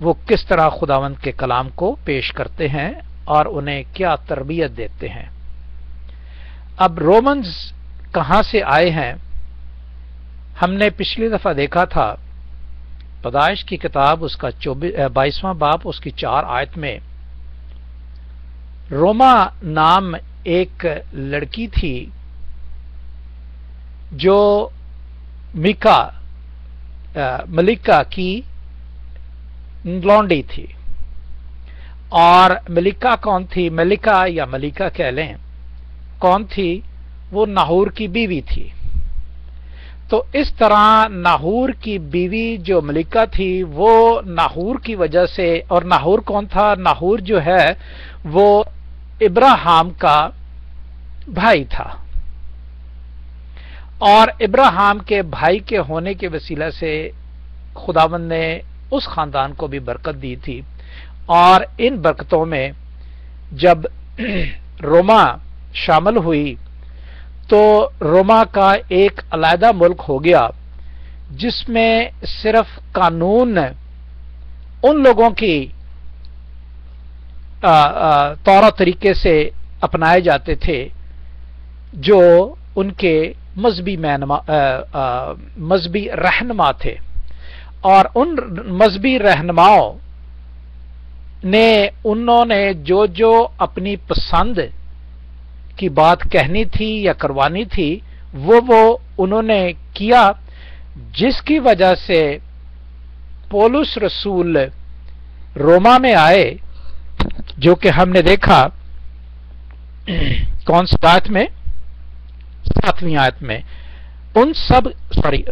وہ کس طرح خداوند کے کلام کو پیش کرتے ہیں اور انہیں کیا تربیت دیتے ہیں۔ اب رومنز کہاں سے آئے ہیں؟ ہم نے پچھلی دفعہ دیکھا تھا پیدائش کی کتاب اس کا 22واں باب اس کی 4 آیت میں روما نام ایک لڑکی تھی جو ملکہ کی لونڈی تھی، اور ملکہ کون تھی؟ ملکہ یا ملکہ کہہ لیں، کون تھی؟ وہ ناہور کی بیوی تھی۔ تو اس طرح ناہور کی بیوی جو ملکہ تھی وہ ناہور کی وجہ سے، اور ناہور کون تھا؟ ناہور جو ہے وہ ابراہیم کا بھائی تھا، اور ابراہیم کے بھائی کے ہونے کے وسیلہ سے خداوند نے اس خاندان کو بھی برکت دی تھی، اور ان برکتوں میں جب روما شامل ہوئی تو روما کا ایک علیحدہ ملک ہو گیا جس میں صرف قانون ان لوگوں کی طور طریقے سے اپنائے جاتے تھے جو ان کے مذہبی رہنما تھے، اور ان مذہبی رہنماؤں نے انہوں نے جو اپنی پسند کی بات کہنی تھی یا کروانی تھی وہ انہوں نے کیا، جس کی وجہ سے پولس رسول روما میں آئے، جو کہ ہم نے دیکھا کون سی آیت میں؟ 7ویں آیت میں،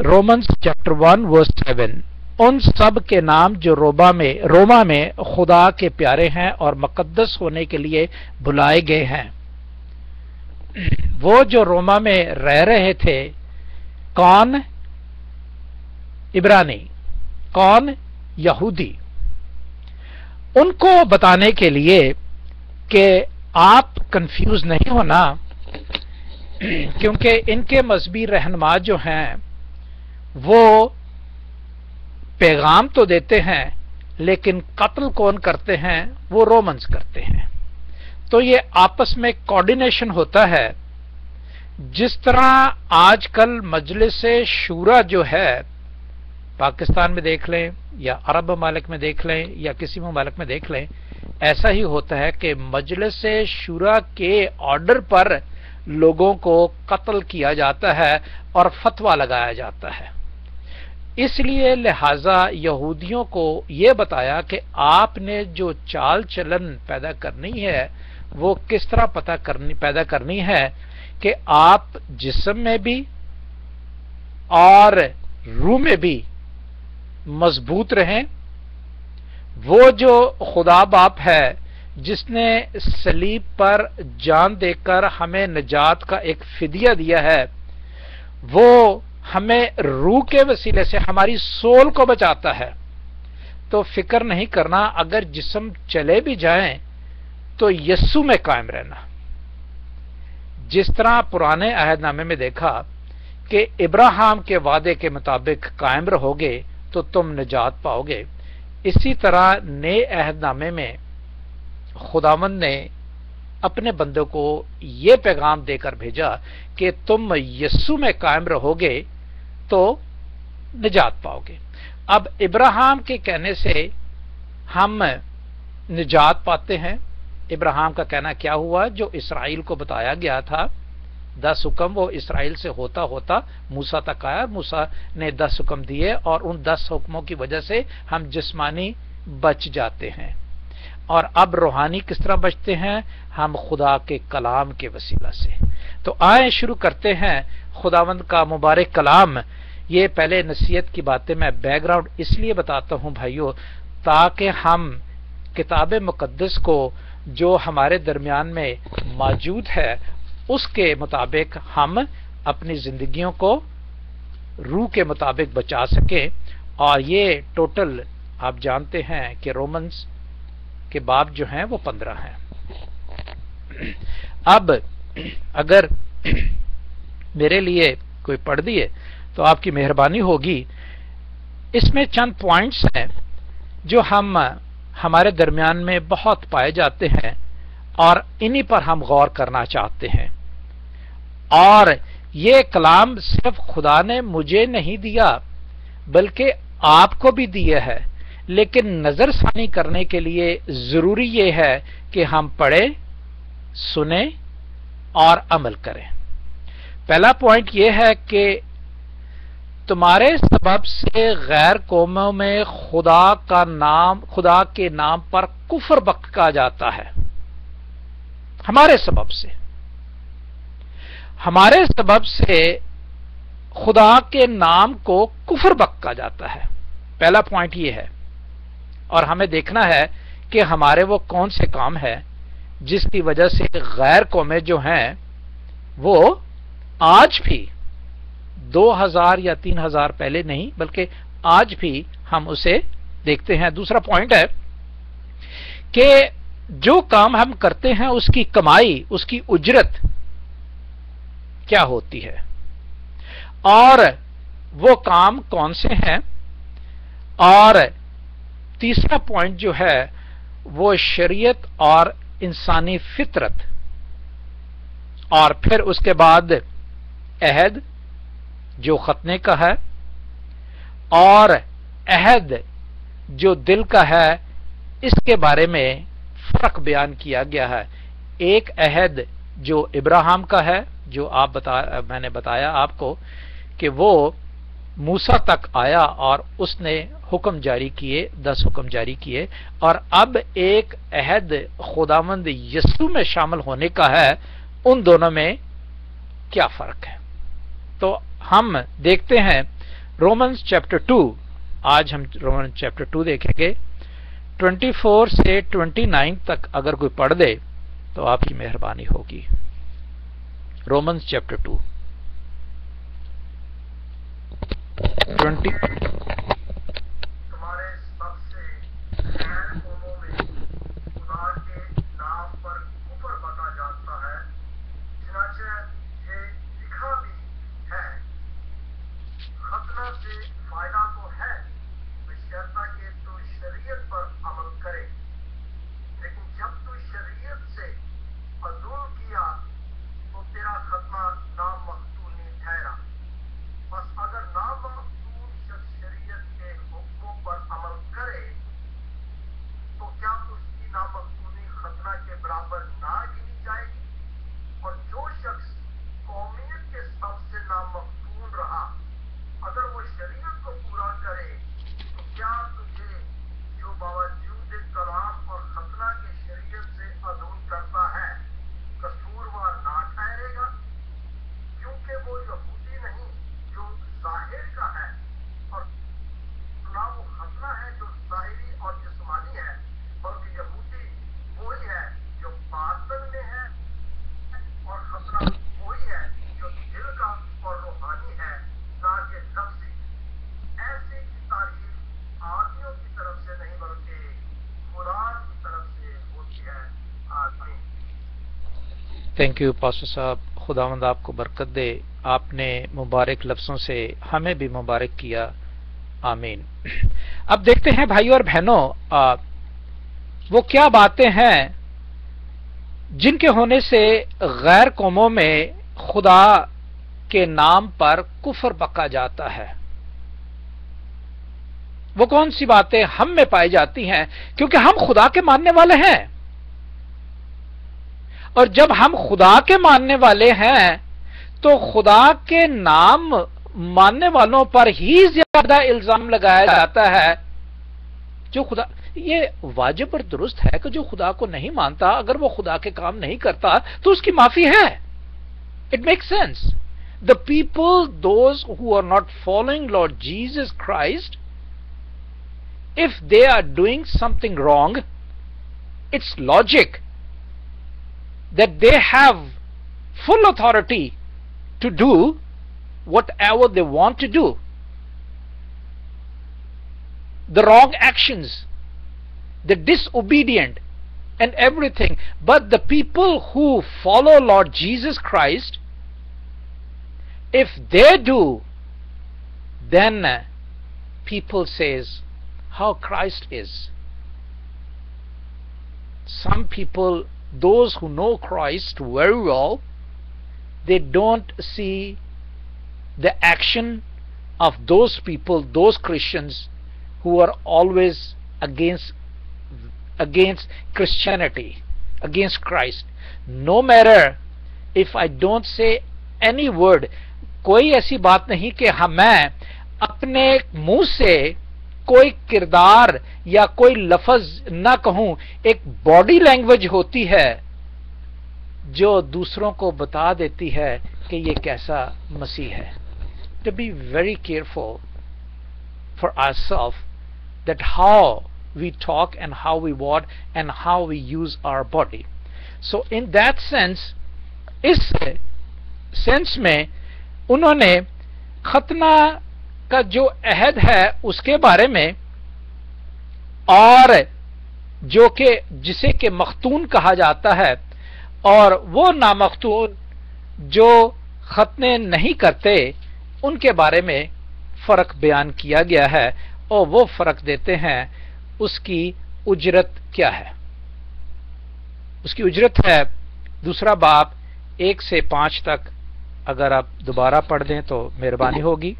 رومنز چیپٹر 1 ورس 7، ان سب کے نام جو روما میں خدا کے پیارے ہیں اور مقدس ہونے کے لیے بلائے گئے ہیں۔ وہ جو روما میں رہ رہے تھے، کون؟ عبرانی، کون؟ یہودی۔ ان کو بتانے کے لیے کہ آپ کنفیوز نہیں ہونا، کیونکہ ان کے مذہبی رہنما جو ہیں وہ پیغام تو دیتے ہیں لیکن قتل کون کرتے ہیں؟ وہ رومنز کرتے ہیں۔ تو یہ آپس میں کوارڈینیشن ہوتا ہے، جس طرح آج کل مجلس شورا جو ہے پاکستان میں دیکھ لیں یا عرب ممالک میں دیکھ لیں یا کسی ممالک میں دیکھ لیں، ایسا ہی ہوتا ہے کہ مجلس شورا کے آرڈر پر لوگوں کو قتل کیا جاتا ہے اور فتویٰ لگایا جاتا ہے۔ اس لیے لہذا یہودیوں کو یہ بتایا کہ آپ نے جو چال چلن پیدا کرنی ہے وہ کس طرح پیدا کرنی ہے کہ آپ جسم میں بھی اور روح میں بھی مضبوط رہیں۔ وہ جو خدا باپ ہے جس نے صلیب پر جان دے کر ہمیں نجات کا ایک فدیہ دیا ہے، وہ ہمیں روح کے وسیلے سے ہماری سول کو بچاتا ہے۔ تو فکر نہیں کرنا، اگر جسم چلے بھی جائیں تو یسوع میں قائم رہنا۔ جس طرح پرانے عہد نامے میں دیکھا کہ ابراہیم کے وعدے کے مطابق قائم رہو گے تو تم نجات پاؤ گے، اسی طرح نئے عہد نامے میں خداوند نے اپنے بندوں کو یہ پیغام دے کر بھیجا کہ تم یسوع میں قائم رہو گے تو نجات پاؤ گے۔ اب ابراہیم کے کہنے سے ہم نجات پاتے ہیں۔ ابراہیم کا کہنا کیا ہوا؟ جو اسرائیل کو بتایا گیا تھا 10 حکم، وہ اسرائیل سے ہوتا ہوتا موسیٰ تک آیا، موسیٰ نے 10 حکم دیے، اور ان 10 حکموں کی وجہ سے ہم جسمانی بچ جاتے ہیں۔ اور اب روحانی کس طرح بچتے ہیں؟ ہم خدا کے کلام کے وسیلہ سے۔ تو آئیں شروع کرتے ہیں خداوند کا مبارک کلام۔ یہ پہلے نصیحت کی باتیں میں بیک گراؤنڈ اس لیے بتاتا ہوں بھائیو، تاکہ ہم کتاب مقدس کو جو ہمارے درمیان میں موجود ہے اس کے مطابق ہم اپنی زندگیوں کو روح کے مطابق بچا سکیں۔ اور یہ ٹوٹل آپ جانتے ہیں کہ رومنز کے باب جو ہیں وہ 15 ہیں۔ اب اگر میرے لیے کوئی پڑھ دیے تو آپ کی مہربانی ہوگی۔ اس میں چند پوائنٹس ہیں جو ہم ہمارے درمیان میں بہت پائے جاتے ہیں اور انہی پر ہم غور کرنا چاہتے ہیں. اور یہ کلام صرف خدا نے مجھے نہیں دیا بلکہ آپ کو بھی دیا ہے، لیکن نظر ثانی کرنے کے لیے ضروری یہ ہے کہ ہم پڑھیں، سنیں اور عمل کریں. پہلا پوائنٹ یہ ہے کہ تمہارے سبب سے غیر قوموں میں خدا کے نام پر کفر بکا جاتا ہے. ہمارے سبب سے خدا کے نام کو کفر بکا جاتا ہے. پہلا پوائنٹ یہ ہے. اور ہمیں دیکھنا ہے کہ ہمارے وہ کون سے کام ہیں جس کی وجہ سے غیر قومیں جو ہیں وہ آج بھی 2000 یا 3000 پہلے نہیں بلکہ آج بھی ہم اسے دیکھتے ہیں. دوسرا پوائنٹ ہے کہ جو کام ہم کرتے ہیں اس کی کمائی، اس کی اجرت کیا ہوتی ہے اور وہ کام کون سے ہیں. اور تیسرا پوائنٹ جو ہے وہ شریعت اور انسانی فطرت. اور پھر اس کے بعد عہد جو ختنے کا ہے اور عہد جو دل کا ہے، اس کے بارے میں فرق بیان کیا گیا ہے. ایک عہد جو ابراہیم کا ہے، جو میں نے بتایا آپ کو کہ وہ موسیٰ تک آیا اور اس نے حکم جاری کیے، 10 حکم جاری کیے. اور اب ایک عہد خداوند یسوع میں شامل ہونے کا ہے. ان دونوں میں کیا فرق ہے؟ تو ہم دیکھتے ہیں رومنز چیپٹر 2. آج ہم رومنز چیپٹر 2 دیکھیں گے. 24 سے 29 تک اگر کوئی پڑھ دے تو آپ کی مہربانی ہوگی. رومنز چیپٹر 2 تمہارے سب سے غیر قوموں میں خدا کے نام پر کفر بکا جاتا ہے، چنانچہ یہ لکھا بھی ہے، ختنہ سے فائدہ تو ہے بشرطہ کہ تو شریعت پر عمل کرے، لیکن جب تو شریعت سے عدول کیا تو تیرا ختنہ نامقبول نہیں ٹھہرا. بس اگر نامقبول شخص شریعت کے حکموں پر عمل کرے تو کیا اس کی نامقبولی ختنہ کے برابر نہ گنی جائے گی؟ اور جو شخص قومیت کے سب سے نامقبول رہا اگر وہ شریعت کو پورا کرے تو کیا تجھے جو باوجود کلام اور ختنہ کے شریعت سے عدول کرتا ہے قصوروار نہ ٹھہرے گا؟ کیونکہ وہ یہودی نہیں جو ظاہر کا ہے، اور نہ وہ ختنہ ہے جو ظاہری اور جسمانی ہے، بلکہ یہودی وہی ہے جو باطن میں ہے اور ختنہ وہی ہے جو دل کا اور روحانی ہے، نہ کہ لفظی. ایسے کی تعریف آدمیوں کی طرف سے نہیں بلکہ خدا کی طرف سے ہوتی ہے. آمین. تھینک یو پاسٹر صاحب. خداوند آپ کو برکت دے. آپ نے مبارک لفظوں سے ہمیں بھی مبارک کیا. آمین. اب دیکھتے ہیں بھائیوں اور بہنوں، وہ کیا باتیں ہیں جن کے ہونے سے غیر قوموں میں خدا کے نام پر کفر بکا جاتا ہے. وہ کون سی باتیں ہم میں پائی جاتی ہیں؟ کیونکہ ہم خدا کے ماننے والے ہیں، اور جب ہم خدا کے ماننے والے ہیں تو خدا کے نام ماننے والوں پر ہی زیادہ الزام لگایا جاتا ہے. جو خدا، یہ واجب اور درست ہے کہ جو خدا کو نہیں مانتا اگر وہ خدا کے کام نہیں کرتا تو اس کی معافی ہے. It makes sense. The people, those who are not following Lord Jesus Christ, if they are doing something wrong, it's logic that they have full authority to do whatever they want to do. The wrong actions, the disobedient and everything. But the people who follow Lord Jesus Christ, if they do, then people says, how Christ is. Some people, those who know Christ very well, they don't see the action of those people, those Christians who are always against Christianity, against Christ. No matter if I don't say any word, کوئی ایسی بات نہیں کہ میں اپنے منہ سے کوئی کردار یا کوئی لفظ نہ کہوں. ایک باڈی لینگویج ہوتی ہے جو دوسروں کو بتا دیتی ہے کہ یہ کیسا مسیح ہے. To be very careful for ourselves that how we talk and how we walk and how we use our body. So in that sense, اس سینس میں انہوں نے ختنہ کا جو عہد ہے اس کے بارے میں، اور جو کہ جسے کہ مختون کہا جاتا ہے، اور وہ نامختون جو ختنے نہیں کرتے، ان کے بارے میں فرق بیان کیا گیا ہے، اور وہ فرق دیتے ہیں اس کی اجرت کیا ہے. اس کی اجرت ہے دوسرا باب 1 سے 5 تک. اگر آپ دوبارہ پڑھ دیں تو مہربانی ہوگی.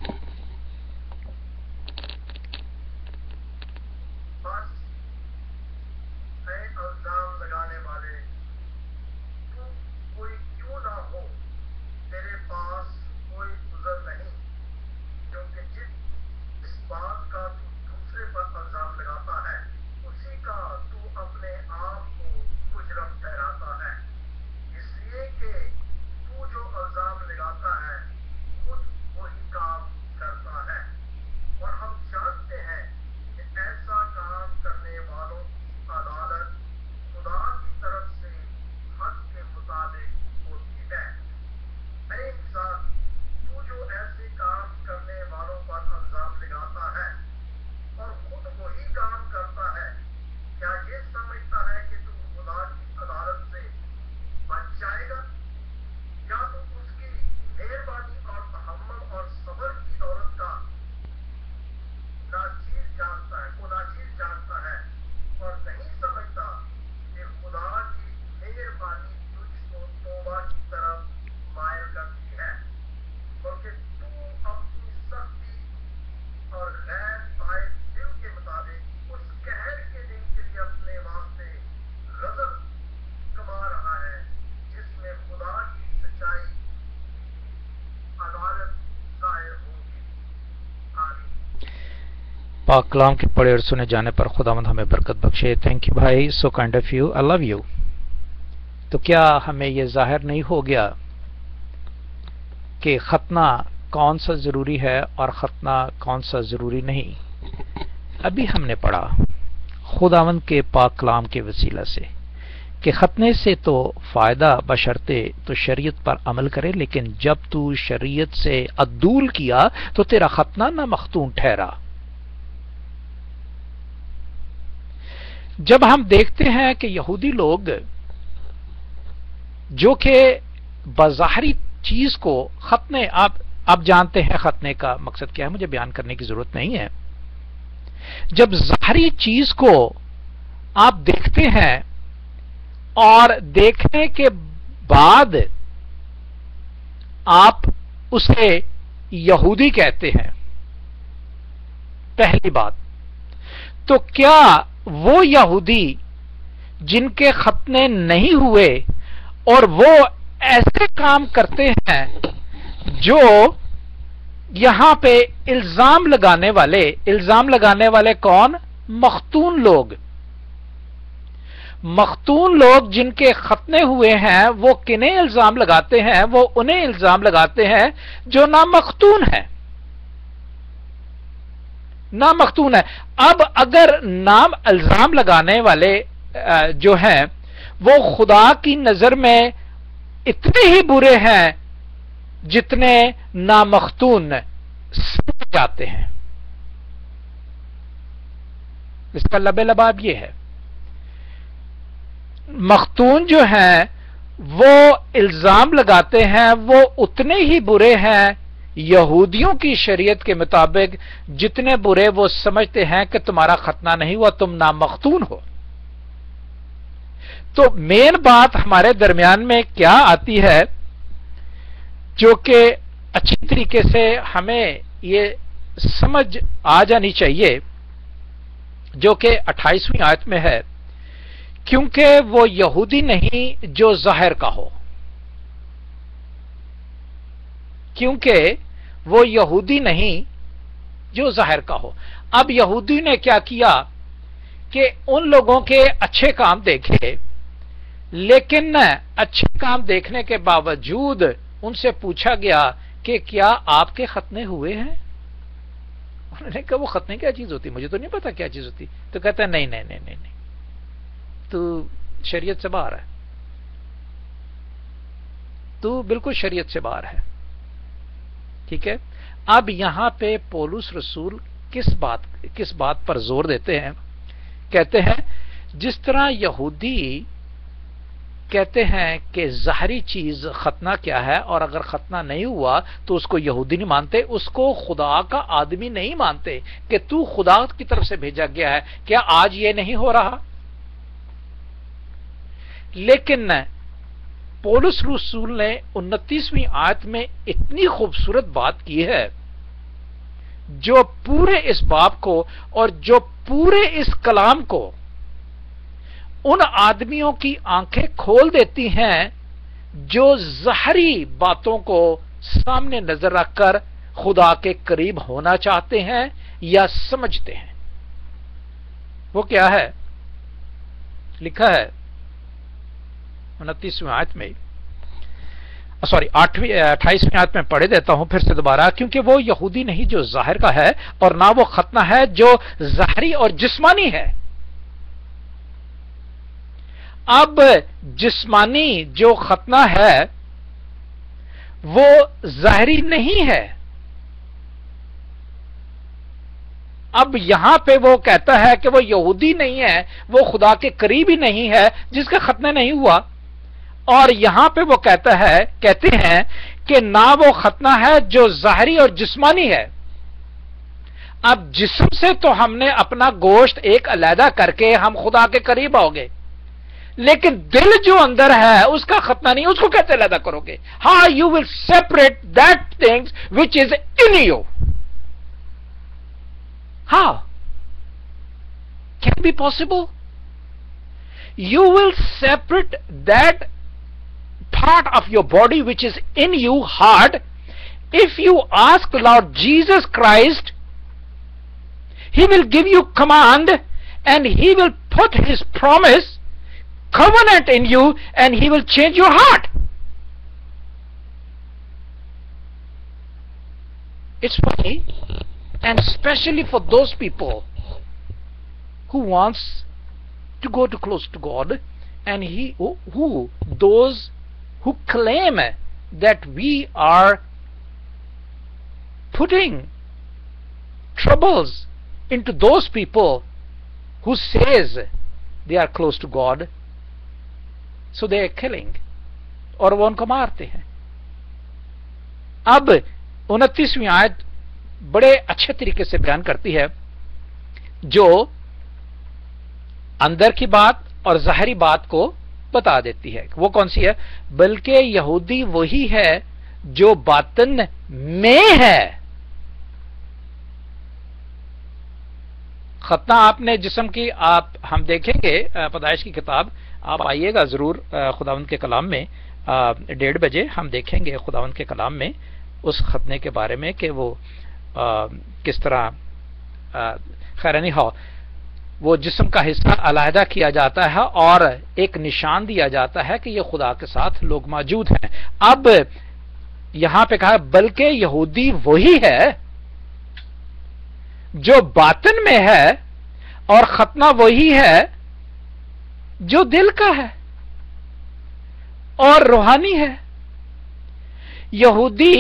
پاک کلام کے پڑھے اور سنے جانے پر خداوند ہمیں برکت بخشے. تھینک یو بھائی, so kind of you, I love you. تو کیا ہمیں یہ ظاہر نہیں ہو گیا کہ ختنہ کون سا ضروری ہے اور ختنہ کون سا ضروری نہیں؟ ابھی ہم نے پڑھا خداوند کے پاک کلام کے وسیلہ سے کہ ختنے سے تو فائدہ بشرطے تو شریعت پر عمل کرے, لیکن جب تو شریعت سے عدول کیا تو تیرا ختنہ نہ مختون ٹھہرا. جب ہم دیکھتے ہیں کہ یہودی لوگ جو کہ بظاہری چیز کو ختنے, آپ جانتے ہیں ختنے کا مقصد کیا ہے, مجھے بیان کرنے کی ضرورت نہیں ہے. جب ظاہری چیز کو آپ دیکھتے ہیں اور دیکھنے کے بعد آپ اسے یہودی کہتے ہیں, پہلی بات تو کیا وہ یہودی جن کے ختنے نہیں ہوئے اور وہ ایسے کام کرتے ہیں جو یہاں پہ الزام لگانے والے کون؟ مختون لوگ. مختون لوگ جن کے ختنے ہوئے ہیں وہ کنہیں الزام لگاتے ہیں؟ وہ انہیں الزام لگاتے ہیں جو نامختون ہے. نامختون ہے. اب اگر نام الزام لگانے والے جو ہیں وہ خدا کی نظر میں اتنے ہی برے ہیں جتنے نامختون سمجھ جاتے ہیں. اس کا لبے لباب یہ ہے, مختون جو ہیں وہ الزام لگاتے ہیں وہ اتنے ہی برے ہیں یہودیوں کی شریعت کے مطابق جتنے برے وہ سمجھتے ہیں کہ تمہارا ختنہ نہیں ہوا، تم نامختون ہو۔ تو مین بات ہمارے درمیان میں کیا آتی ہے جو کہ اچھی طریقے سے ہمیں یہ سمجھ آ جانی چاہیے، جو کہ 28ویں آیت میں ہے، کیونکہ وہ یہودی نہیں جو ظاہر کا ہو، کیونکہ وہ یہودی نہیں جو ظاہر کا ہو۔ اب یہودی نے کیا کیا کہ ان لوگوں کے اچھے کام دیکھے، لیکن اچھے کام دیکھنے کے باوجود ان سے پوچھا گیا کہ کیا آپ کے ختنے ہوئے ہیں؟ انہوں نے کہا وہ ختنے کیا چیز ہوتی، مجھے تو نہیں پتا کیا چیز ہوتی۔ تو کہتا ہے نہیں نہیں نہیں نہیں نہیں، تو شریعت سے باہر ہے، تو بالکل شریعت سے باہر ہے۔ ٹھیک ہے، اب یہاں پہ پولس رسول کس بات پر زور دیتے ہیں؟ کہتے ہیں جس طرح یہودی کہتے ہیں کہ ظاہری چیز ختنہ کیا ہے، اور اگر ختنہ نہیں ہوا تو اس کو یہودی نہیں مانتے، اس کو خدا کا آدمی نہیں مانتے کہ تو خدا کی طرف سے بھیجا گیا ہے۔ کیا آج یہ نہیں ہو رہا؟ لیکن پولس رسول نے 29ویں آیت میں اتنی خوبصورت بات کی ہے جو پورے اس باب کو اور جو پورے اس کلام کو ان آدمیوں کی آنکھیں کھول دیتی ہیں جو ظاہری باتوں کو سامنے نظر رکھ کر خدا کے قریب ہونا چاہتے ہیں یا سمجھتے ہیں۔ وہ کیا ہے؟ لکھا ہے 29ویں آیت میں، 28ویں آیت میں پڑھ دیتا ہوں پھر سے دوبارہ، کیونکہ وہ یہودی نہیں جو ظاہر کا ہے، اور نہ وہ ختنہ ہے جو ظاہری اور جسمانی ہے۔ اب جسمانی جو ختنہ ہے وہ ظاہری نہیں ہے۔ اب یہاں پہ وہ کہتا ہے کہ وہ یہودی نہیں ہے، وہ خدا کے قریب ہی نہیں ہے جس کا ختنہ نہیں ہوا، اور یہاں پہ وہ کہتے ہیں کہ نہ وہ ختنہ ہے جو ظاہری اور جسمانی ہے۔ اب جسم سے تو ہم نے اپنا گوشت ایک علیحدہ کر کے ہم خدا کے قریب آؤ گے، لیکن دل جو اندر ہے اس کا ختنہ نہیں، اس کو کیسے علیحدہ کرو گے؟ ہاں، you will separate that things which is in you. How can be possible? You will separate that part of your body which is in you, heart, if you ask Lord Jesus Christ, He will give you command and He will put His promise, covenant in you, and He will change your heart. It's funny, and especially for those people who wants to go too close to God, and those who claim that we are putting troubles into those people who says they are close to God, so they are killing, اور وہ ان کو مارتے ہیں۔ اب 29ویں آیت بڑے اچھے طریقے سے بیان کرتی ہے جو اندر کی بات اور ظاہری بات کو بتا دیتی ہے۔ وہ کون سی ہے؟ بلکہ یہودی وہی ہے جو باطن میں ہے۔ ختنہ آپ نے جسم کی ہم دیکھیں گے پیدائش کی کتاب، آپ آئیے گا ضرور خداوند کے کلام میں 1:30 بجے ہم دیکھیں گے خداوند کے کلام میں اس ختنے کے بارے میں کہ وہ کس طرح خیر نہیں ہو وہ جسم کا حصہ علیحدہ کیا جاتا ہے اور ایک نشان دیا جاتا ہے کہ یہ خدا کے ساتھ لوگ موجود ہیں۔ اب یہاں پہ کہا بلکہ یہودی وہی ہے جو باطن میں ہے، اور ختنہ وہی ہے جو دل کا ہے اور روحانی ہے۔ یہودی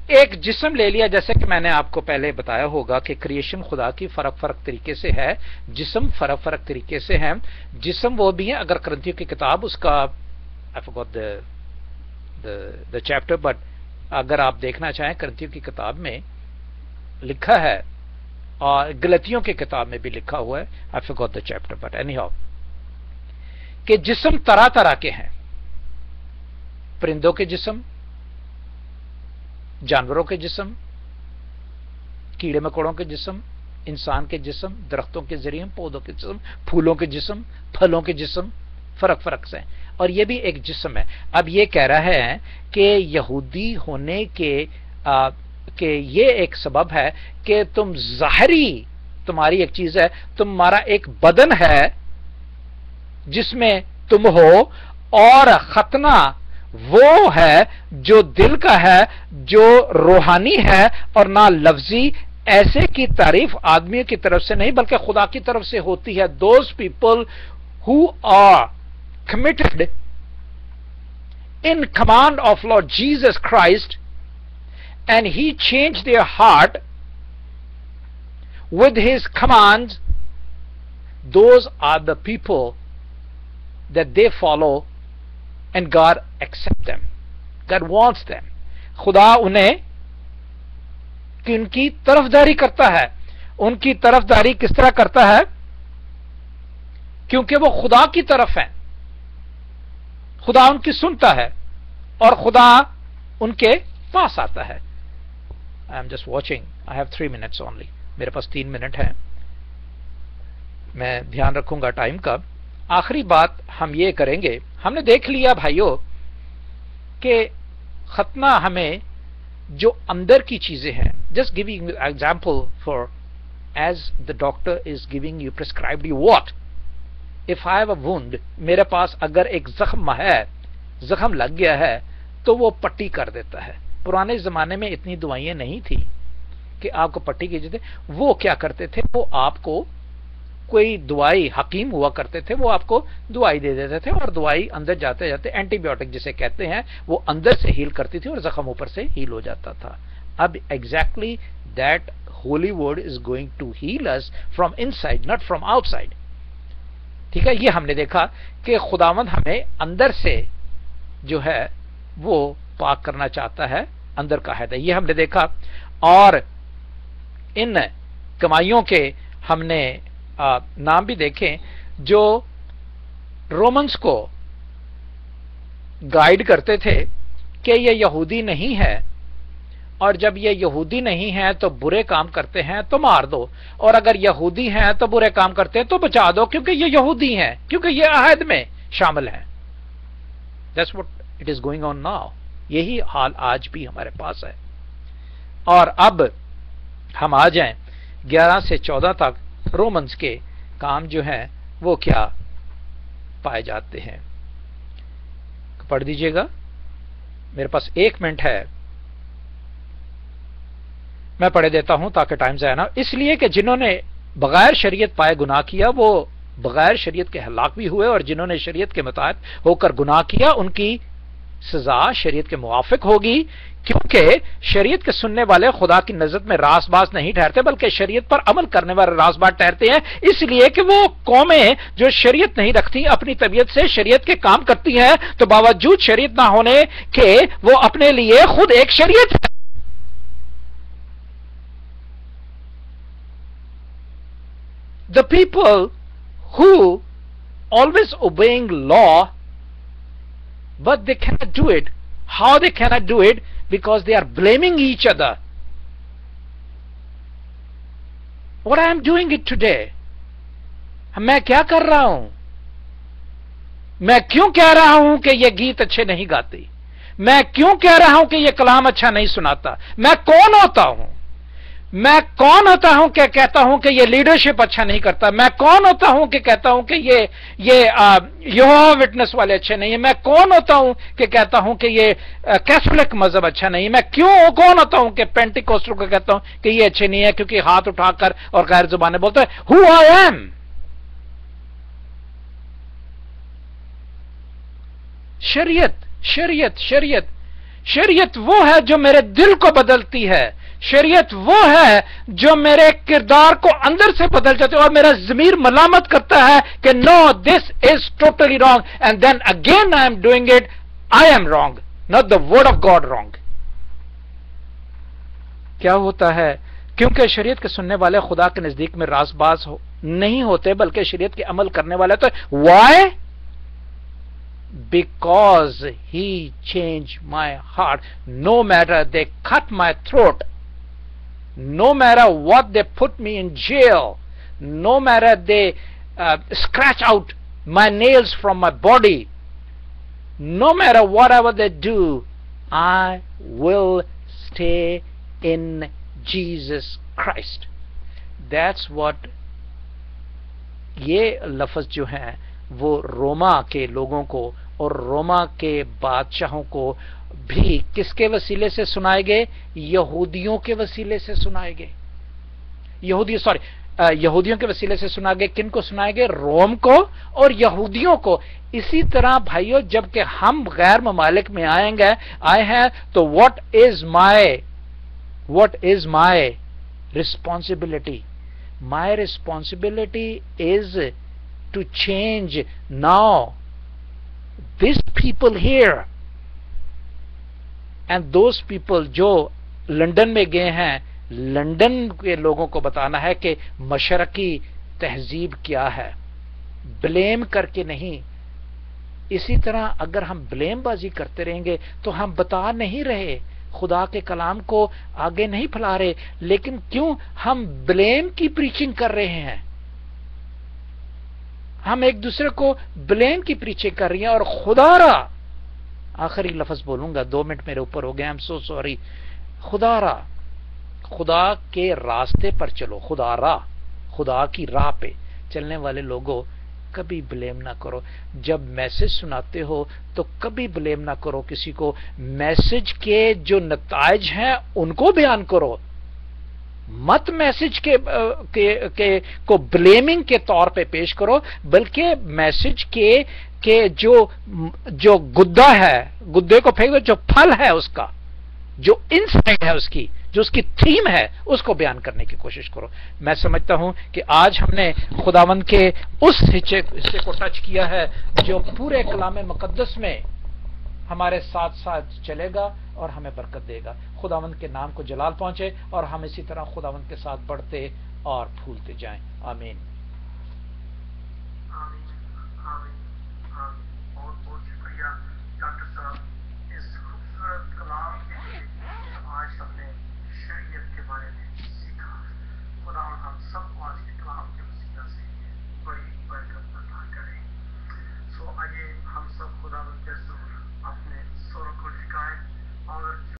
ایک جسم لے لیا، جیسے کہ میں نے آپ کو پہلے بتایا ہوگا کہ کریشن خدا کی فرق طریقے سے ہے، جسم فرق طریقے سے ہے۔ جسم وہ بھی ہے، اگر کرنتھیوں کی کتاب اس کا I forgot the chapter, but اگر آپ دیکھنا چاہیں کرنتھیوں کی کتاب میں لکھا ہے اور گلتیوں کی کتاب میں بھی لکھا ہوا ہے, I forgot the chapter but anyhow, کہ جسم طرح طرح کے ہیں, پرندوں کے جسم, جانوروں کے جسم, کیڑے مکوڑوں کے جسم, انسان کے جسم, درختوں کے ذریعے پودوں کے جسم, پھولوں کے جسم, پھلوں کے جسم, فرق فرق سے, اور یہ بھی ایک جسم ہے. اب یہ کہہ رہا ہے کہ یہودی ہونے کہ یہ ایک سبب ہے کہ تم ظاہری, تمہاری ایک چیز ہے, تمہارا ایک بدن ہے جس میں تم ہو, اور ختنہ وہ ہے جو دل کا ہے, جو روحانی ہے اور نہ لفظی. ایسے کی تعریف آدمی کی طرف سے نہیں بلکہ خدا کی طرف سے ہوتی ہے. Those people who are committed in command of Lord Jesus Christ and he changed their heart with his commands, those are the people that they follow and God accepts them. God wants them. خدا انہیں کہ ان کی طرفداری کرتا ہے. ان کی طرفداری کس طرح کرتا ہے؟ کیونکہ وہ خدا کی طرف ہیں, خدا ان کی سنتا ہے اور خدا ان کے پاس آتا ہے. I am just watching. I have 3 minutes only. میرے پاس 3 منٹ ہیں, میں دھیان رکھوں گا ٹائم کا. آخری بات ہم یہ کریں گے, ہم نے دیکھ لیا بھائیوں کہ ختنہ ہمیں جو اندر کی چیزیں ہیں, just giving you example for as the doctor is giving you prescribed you what. If I have a wound, میرے پاس اگر ایک زخم ہے, زخم لگ گیا ہے تو وہ پٹی کر دیتا ہے. پرانے زمانے میں اتنی دوائیں نہیں تھی کہ آپ کو پٹی کی جاتی. وہ کیا کرتے تھے, وہ آپ کو کوئی دوائی, حکیم ہوا کرتے تھے, وہ آپ کو دوائی دے دیتے تھے اور دوائی اندر جاتے جاتے اینٹی بایوٹک جسے کہتے ہیں وہ اندر سے ہیل کرتی تھی اور زخم اوپر سے ہیل ہو جاتا تھا. اب exactly that holy word is going to heal us from inside not from outside. ٹھیک ہے, یہ ہم نے دیکھا کہ خداوند ہمیں اندر سے جو ہے وہ پاک کرنا چاہتا ہے, اندر کا ہے. یہ ہم نے دیکھا. اور ان کمائیوں کے ہم نے نام بھی دیکھیں جو رومنز کو گائیڈ کرتے تھے کہ یہ یہودی نہیں ہے, اور جب یہ یہودی نہیں ہے تو برے کام کرتے ہیں تو مار دو, اور اگر یہودی ہیں تو برے کام کرتے ہیں تو بچا دو کیونکہ یہ یہودی ہیں, کیونکہ یہ عہد میں شامل ہیں. That's what it is going on now. یہی حال آج بھی ہمارے پاس ہے. اور اب ہم آ جائیں 11 سے 14 تک, رومنز کے کام جو ہیں وہ کیا پائے جاتے ہیں. پڑھ دیجئے گا, میرے پاس 1 منٹ ہے, میں پڑھ دیتا ہوں تاکہ ٹائم ضائع نہ. اس لیے کہ جنہوں نے بغیر شریعت پائے گناہ کیا وہ بغیر شریعت کے ہلاک بھی ہوئے, اور جنہوں نے شریعت کے مطابق ہو کر گناہ کیا ان کی سزا شریعت کے موافق ہوگی, کیونکہ شریعت کے سننے والے خدا کی نظر میں راست باز نہیں ٹھہرتے بلکہ شریعت پر عمل کرنے والے راست باز ٹھہرتے ہیں. اس لیے کہ وہ قومیں جو شریعت نہیں رکھتی اپنی طبیعت سے شریعت کے کام کرتی ہیں, تو باوجود شریعت نہ ہونے کے وہ اپنے لیے خود ایک شریعت ہے. The people who always obeying law, but they cannot do it. How they cannot do it? Because they are blaming each other. What I am doing it today? میں کیا کر رہا ہوں؟ میں کیوں کہہ رہا ہوں کہ یہ گیت اچھے نہیں گاتی؟ میں کیوں کہہ رہا ہوں کہ یہ کلام اچھا نہیں سناتا؟ میں کون ہوتا ہوں؟ میں کون ہوتا ہوں کہ کہتا ہوں کہ یہ لیڈرشپ اچھا نہیں کرتا؟ میں کون ہوتا ہوں کہ کہتا ہوں کہ یہ یہوہ وٹنس والے اچھے نہیں ہیں؟ میں کون ہوتا ہوں کہ کہتا ہوں کہ یہ کیتھولک مذہب اچھا نہیں ہے؟ میں کون ہوتا ہوں کہ پینٹیکوسٹل کو کہتا ہوں کہ یہ اچھے نہیں ہے کیونکہ ہاتھ اٹھا کر اور غیر زبانیں بولتا ہے؟ Who I am. شریعت وہ ہے جو میرے دل کو بدلتی ہے. شریعت وہ ہے جو میرے کردار کو اندر سے بدل جاتی ہے اور میرا ضمیر ملامت کرتا ہے کہ no this is totally wrong and then again I am doing it. I am wrong, not the word of God wrong. کیا ہوتا ہے؟ کیونکہ شریعت کے سننے والے خدا کے نزدیک میں راز باز نہیں ہوتے بلکہ شریعت کے عمل کرنے والے تو why because he change my heart no matter they cut my throat no matter what they put me in jail, no matter they scratch out my nails from my body, no matter whatever they do, I will stay in Jesus Christ. That's what یہ لفظ جو ہیں وہ روما کے لوگوں کو اور روما کے بادشاہوں کو بھی کس کے وسیلے سے سنائے گئے؟ یہودیوں کے وسیلے سے سنائے گئے. یہودیوں کے وسیلے سے سنا گئے. کن کو سنائے گئے؟ روم کو اور یہودیوں کو. اسی طرح بھائیو جب کہ ہم غیر ممالک میں آئے ہیں تو what is my responsibility? My responsibility is to change now these people here and those people جو لندن میں گئے ہیں. لندن کے لوگوں کو بتانا ہے کہ مشرقی تہذیب کیا ہے، بلیم کر کے نہیں. اسی طرح اگر ہم بلیم بازی کرتے رہیں گے تو ہم بتا نہیں رہے، خدا کے کلام کو آگے نہیں پھیلا رہے. لیکن کیوں ہم بلیم کی پریچنگ کر رہے ہیں؟ ہم ایک دوسرے کو بلیم کی پریچنگ کر رہے ہیں. اور خدا را، آخری لفظ بولوں گا، 2 منٹ میرے اوپر ہو گئے، I'm so sorry. خدا را، خدا کے راستے پر چلو، خدا کی راہ پہ چلنے والے لوگوں کبھی بلیم نہ کرو. جب میسج سناتے ہو تو کبھی بلیم نہ کرو کسی کو. میسج کے جو نتائج ہیں ان کو بیان کرو، مت میسج کو بلیمنگ کے طور پہ پیش کرو، بلکہ میسج کے جو گدا ہے، گدے کو پھینک دو، جو پھل ہے اس کا، جو انسائٹ ہے اس کی، جو اس کی تھیم ہے، اس کو بیان کرنے کی کوشش کرو. میں سمجھتا ہوں کہ آج ہم نے خداوند کے اس حصے کو ٹچ کیا ہے جو پورے کلام مقدس میں ہمارے ساتھ ساتھ چلے گا اور ہمیں برکت دے گا. خداوند کے نام کو جلال پہنچے اور ہم اسی طرح خداوند کے ساتھ بڑھتے اور پھولتے جائیں. آمین. آمین.